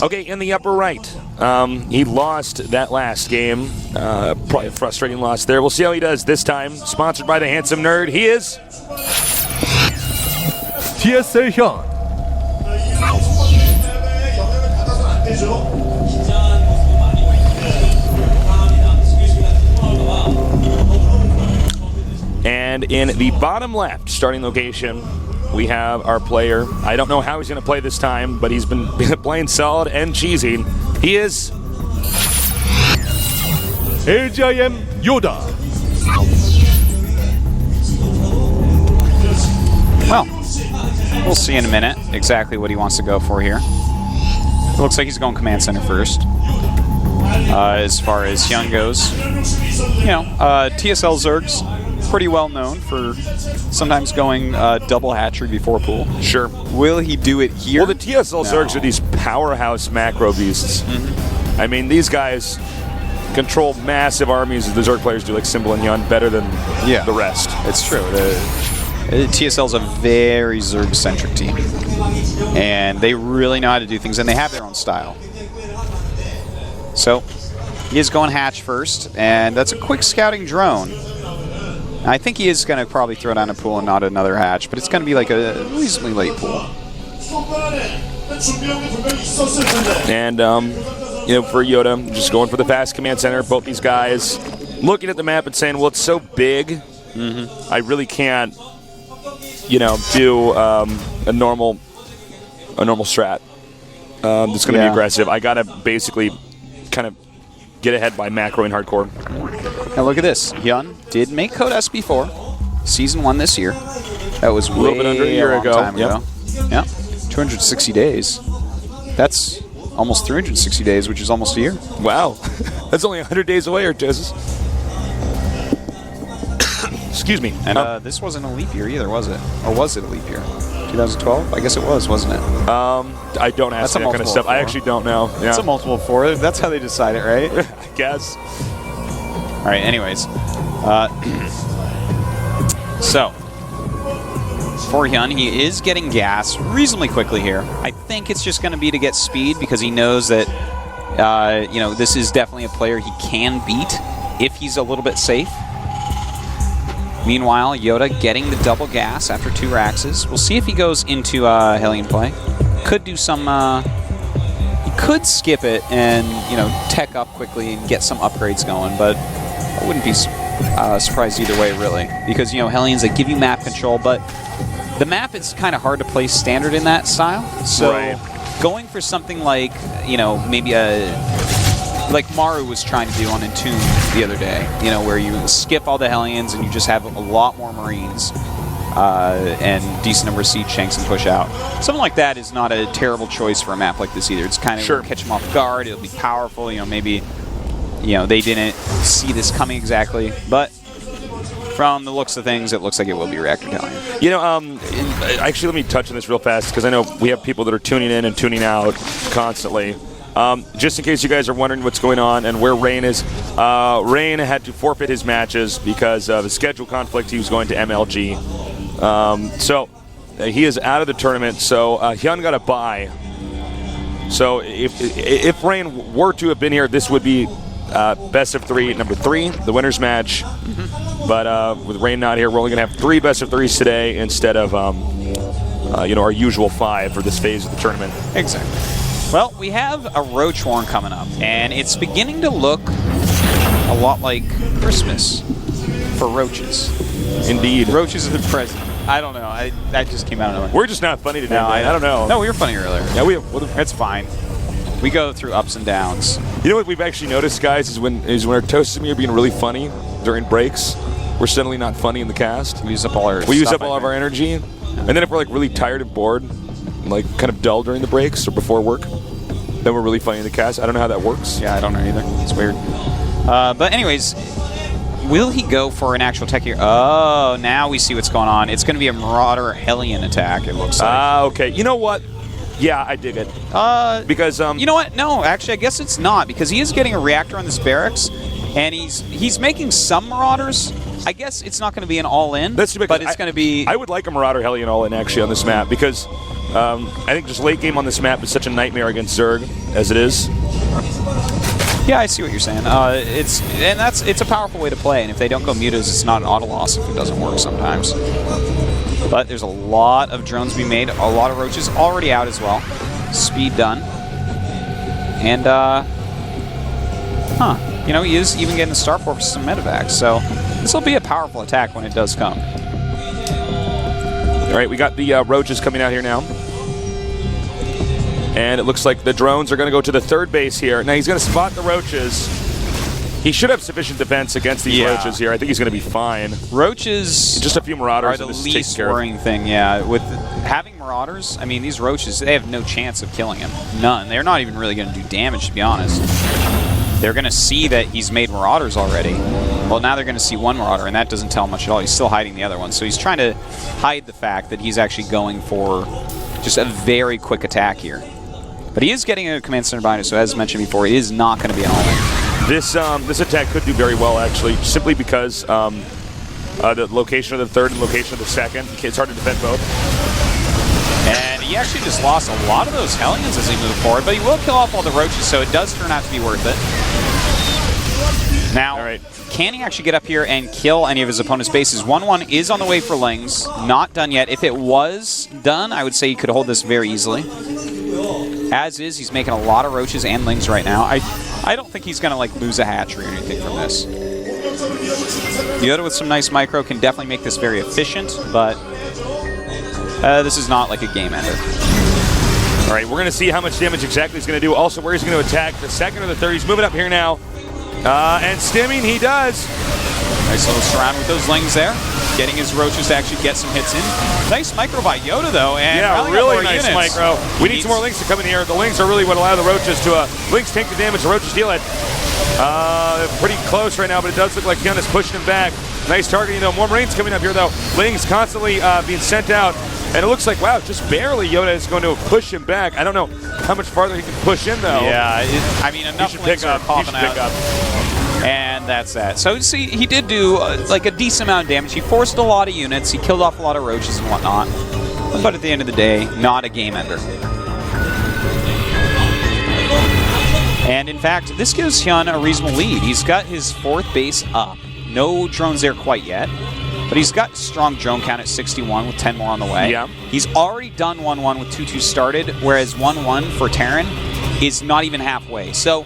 Okay, in the upper right, he lost that last game. Probably a frustrating loss there. We'll see how he does this time. Sponsored by the Handsome Nerd. He is GSL HyuN. And in the bottom left starting location, we have our player. I don't know how he's going to play this time, but he's been playing solid and cheesy. He is YoDa. Well, we'll see in a minute exactly what he wants to go for here. It looks like he's going command center first. As far as HyuN goes, you know, TSL Zerg's pretty well known for sometimes going double hatchery before pool. Sure. Will he do it here? Well, the TSL Zergs are these powerhouse macro beasts. I mean, these guys control massive armies. The Zerg players do, like Symbol and HyuN, better than the rest. It's true. The TSL's a very Zerg-centric team. And they really know how to do things, and they have their own style. So, he is going hatch first, and that's a quick scouting drone. I think he is going to probably throw down a pool and not another hatch, but it's going to be like a reasonably late pool. And, you know, for YoDa, just going for the fast command center. Both these guys looking at the map and saying, well, it's so big, I really can't, you know, do a normal strat that's going to be aggressive. I got to basically kind of get ahead by macroing hardcore. Now look at this. HyuN did make Code S before. Season 1 this year. That was a little bit under a year ago. Yeah. 260 days. That's almost 360 days, which is almost a year. Wow. That's only 100 days away, Artosis. Excuse me. And this wasn't a leap year either, was it? Or was it a leap year? 2012? I guess it was, wasn't it? I don't ask that kind of stuff. I actually don't know. Yeah. It's a multiple of 4. That's how they decide it, right? I guess. All right, anyways. So, for HyuN, he is getting gas reasonably quickly here. I think it's just going to be to get speed because he knows that, you know, this is definitely a player he can beat if he's a little bit safe. Meanwhile, YoDa getting the double gas after 2 Raxes. We'll see if he goes into HyuN play. Could do some... he could skip it and, you know, tech up quickly and get some upgrades going, but I wouldn't be surprised either way, really. Because, you know, Hellions, they give you map control, but the map is kind of hard to play standard in that style. So going for something like, you know, maybe like Maru was trying to do on Entomb the other day, you know, where you skip all the Hellions and you just have a lot more Marines and decent number of siege tanks and push out. Something like that is not a terrible choice for a map like this either. It's kind of catch them off guard. It'll be powerful. You know, maybe, you know, they didn't see this coming exactly, but from the looks of things, it looks like it will be Reactor Hellion. You know, actually, let me touch on this real fast because I know we have people that are tuning in and tuning out constantly. Just in case you guys are wondering what's going on and where Rain is, Rain had to forfeit his matches because of a schedule conflict. He was going to MLG. So he is out of the tournament. So HyuN got a bye. So if Rain were to have been here, this would be best of 3, number 3, the winner's match. But with Rain not here, we're only going to have 3 best of 3s today instead of you know, our usual 5 for this phase of the tournament. Exactly. Well, we have a Roach Warren coming up, and it's beginning to look a lot like Christmas for roaches. Indeed. Roaches are the present. I don't know. That just came out of nowhere. We're just not funny today. No, I don't know. No, we were funny earlier. Yeah, it's fine. We go through ups and downs. You know what we've actually noticed, guys, is when our Toast and me are being really funny during breaks, we're suddenly not funny in the cast. We use up all of our energy. And then if we're like really tired and bored, like kind of dull during the breaks or before work, then we're really funny in the cast. I don't know how that works. Yeah, I don't know either. It's weird. But anyways, will he go for an actual tech here? Oh, now we see what's going on. It's going to be a Marauder Hellion attack, it looks like. Okay. You know what? Yeah, I dig it. Because you know what? No, actually, I guess it's not, because he is getting a reactor on this barracks, And he's making some Marauders. I guess it's not going to be an all-in, but it's going to be... I would like a Marauder Hellion all-in, actually, on this map, because I think just late game on this map is such a nightmare against Zerg, as it is. Yeah, I see what you're saying. It's a powerful way to play, and if they don't go mutas, it's not an auto loss if it doesn't work sometimes. But there's a lot of drones being made, a lot of roaches already out as well. Speed done. And, you know, he is even getting the Star Force some medevacs, so this will be a powerful attack when it does come. All right, we got the roaches coming out here now. And it looks like the drones are going to go to the third base here. Now he's going to spot the roaches. He should have sufficient defense against these roaches here. I think he's going to be fine. Roaches just a few Marauders are the least worrying thing, yeah. With having Marauders, I mean, these roaches, they have no chance of killing him. None. They're not even really going to do damage, to be honest. They're going to see that he's made Marauders already. Well, now they're going to see one Marauder, and that doesn't tell him much at all. He's still hiding the other one. So he's trying to hide the fact that he's actually going for just a very quick attack here. But he is getting a command center behind it, so as mentioned before, it is not going to be an all-in. This attack could do very well, actually, simply because the location of the third and location of the second. It's hard to defend both. And he actually just lost a lot of those Hellions as he moved forward, but he will kill off all the roaches, so it does turn out to be worth it. Now, can he actually get up here and kill any of his opponent's bases? 1-1 is on the way for Lings. Not done yet. If it was done, I would say he could hold this very easily. As is, he's making a lot of roaches and Lings right now. I don't think he's going to like lose a hatchery or anything from this. YoDa with some nice micro can definitely make this very efficient, but this is not like a game ender. All right, we're going to see how much damage exactly he's going to do. Also, where he's going to attack the second or the third. He's moving up here now. And stimming, he does. Nice little surround with those Lings there. Getting his roaches to actually get some hits in. Nice micro by YoDa, though. And yeah, really nice units. micro. We need some more Lings to come in here. The Lings are really what allow the roaches to... Lings take the damage, the roaches deal it. Pretty close right now, but it does look like HyuN is pushing him back. Nice targeting, though. More Marines coming up here, though. Lings constantly being sent out. And it looks like, wow, just barely YoDa is going to push him back. I don't know how much farther he can push in, though. Yeah, I mean, enough Lings are popping out. And that's that. So, see, he did do, like, a decent amount of damage. He forced a lot of units. He killed off a lot of roaches and whatnot. But at the end of the day, not a game ender. And, in fact, this gives HyuN a reasonable lead. He's got his fourth base up. No drones there quite yet. But he's got strong drone count at 61 with 10 more on the way. Yeah. He's already done 1-1 with 2-2 started, whereas 1-1 for Terran is not even halfway. So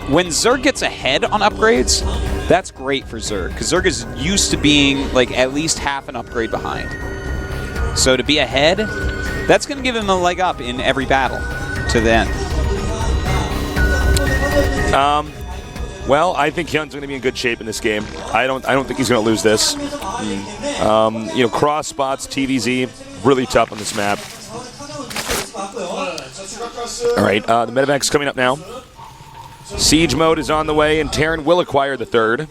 when Zerg gets ahead on upgrades, that's great for Zerg, because Zerg is used to being like at least half an upgrade behind. So to be ahead, that's going to give him a leg up in every battle to the end. Well, I think HyuN's going to be in good shape in this game. I don't think he's going to lose this. You know, cross spots, TVZ, really tough on this map. All right, the medevac's coming up now. Siege mode is on the way, and Terran will acquire the third.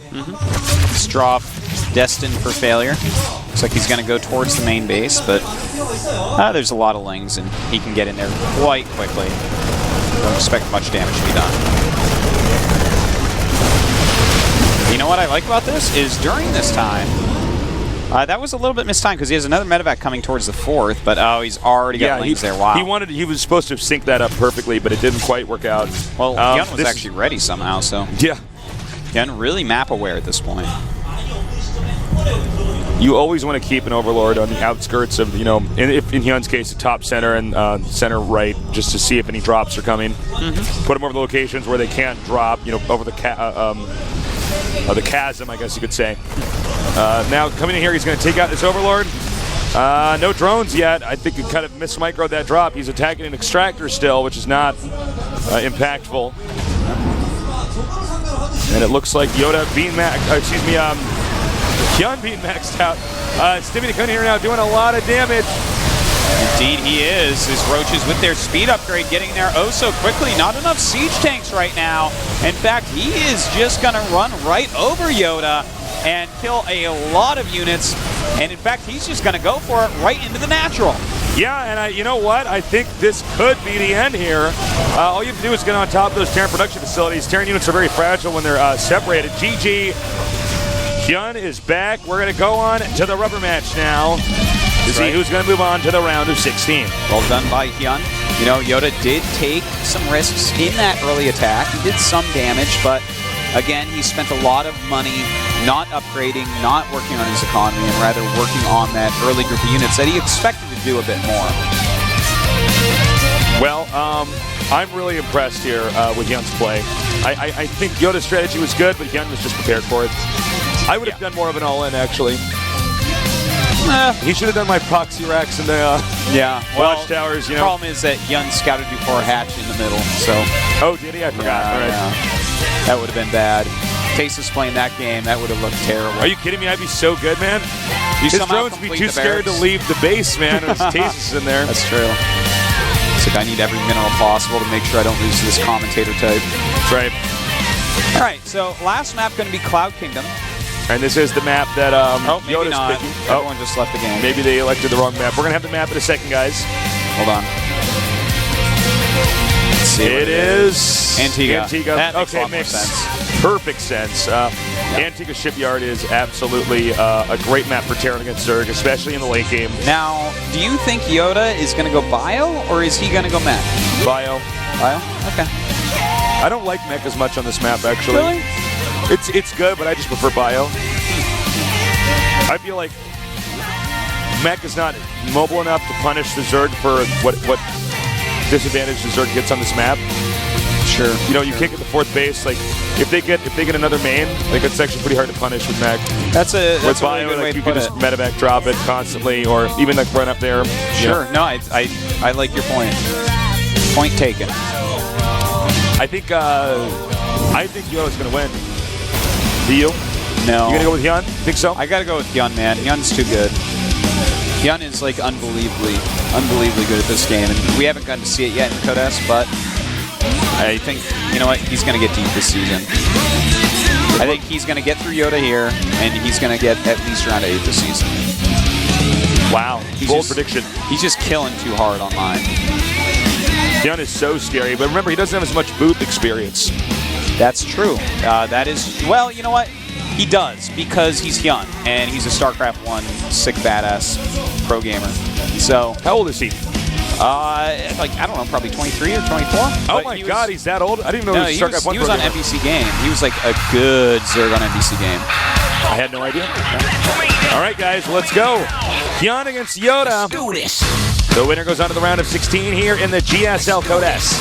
Straw destined for failure. Looks like he's going to go towards the main base, but there's a lot of Lings, and he can get in there quite quickly. Don't expect much damage to be done. You know what I like about this is during this time, that was a little bit mistimed because he has another medevac coming towards the fourth, but he's already got Lings there. Wow. He was supposed to sync that up perfectly, but it didn't quite work out. Well, HyuN was actually ready somehow, so yeah, HyuN really map aware at this point. You always want to keep an Overlord on the outskirts of, you know, in HyuN's case, the top center and center right, just to see if any drops are coming. Put them over the locations where they can't drop, you know, over the chasm, I guess you could say. Now, coming in here, he's going to take out this Overlord. No drones yet. I think he kind of mismicroed that drop. He's attacking an extractor still, which is not impactful. And it looks like YoDa being HyuN being maxed out. Stimmy coming here now, doing a lot of damage. Indeed he is. His roaches with their speed upgrade getting there oh so quickly. Not enough siege tanks right now. In fact, he is just going to run right over YoDa and kill a lot of units. And in fact, he's just going to go for it right into the natural. Yeah, and you know what? I think this could be the end here. All you have to do is get on top of those Terran production facilities. Terran units are very fragile when they're separated. GG. HyuN is back. We're going to go on to the rubber match now to see who's going to move on to the round of 16. Well done by HyuN. You know, YoDa did take some risks in that early attack. He did some damage, but again, he spent a lot of money not upgrading, not working on his economy, and rather working on that early group of units that he expected to do a bit more. Well, I'm really impressed here with HyuN's play. I think YoDa's strategy was good, but HyuN was just prepared for it. I would have done more of an all-in, actually. He should have done my proxy racks in the watchtowers, you know. The problem is that HyuN scouted before a hatch in the middle, so... Oh, did he? I forgot. All right. That would have been bad. Tasteless playing that game, that would have looked terrible. Are you kidding me? I'd be so good, man. His drones would be too scared to leave the base, man. There's Tasteless in there. That's true. It's like I need every mineral possible to make sure I don't lose to this commentator type. That's right. All right, so last map going to be Cloud Kingdom. And this is the map that maybe YoDa's not. picking. Everyone just left the game. Maybe they elected the wrong map. We're going to have the map in a second, guys. Hold on. Let's see it is Antigua. That makes a lot more sense. sense. Perfect sense. Antigua Shipyard is absolutely a great map for Terran against Zerg, especially in the late game. Now, do you think YoDa is going to go bio, or is he going to go mech? Bio. Bio? Okay. I don't like mech as much on this map, actually. Really? It's good, but I just prefer bio. I feel like mech is not mobile enough to punish the Zerg for what disadvantage the Zerg gets on this map. Sure. You know, you kick at the fourth base. Like if they get another main, like it's actually pretty hard to punish with mech. That's a bio, really good way like to you put can it. just medevac drop it constantly, or even like run up there. Sure. No, I like your point. Point taken. I think YoDa's going to win. Do you? No. You gonna go with HyuN? Think so? I gotta go with HyuN, man. HyuN's too good. HyuN is like unbelievably good at this game, and we haven't gotten to see it yet in Code S, but I think, you know what, he's gonna get deep this season. I think he's gonna get through YoDa here, and he's gonna get at least around 8 this season. Wow. Bold prediction. He's just killing too hard online. HyuN is so scary, but remember, he doesn't have as much booth experience. That's true. That is, well, you know what? He does, because he's HyuN, and he's a StarCraft 1 sick badass pro gamer. So, how old is he? Like, I don't know, probably 23 or 24. Oh my God, he's that old? I didn't even know he was StarCraft 1 He was on NBC Game. He was like a good Zerg on NBC Game. I had no idea. All right, guys, let's go. HyuN against YoDa. Do this. The winner goes on to the round of 16 here in the GSL Code S.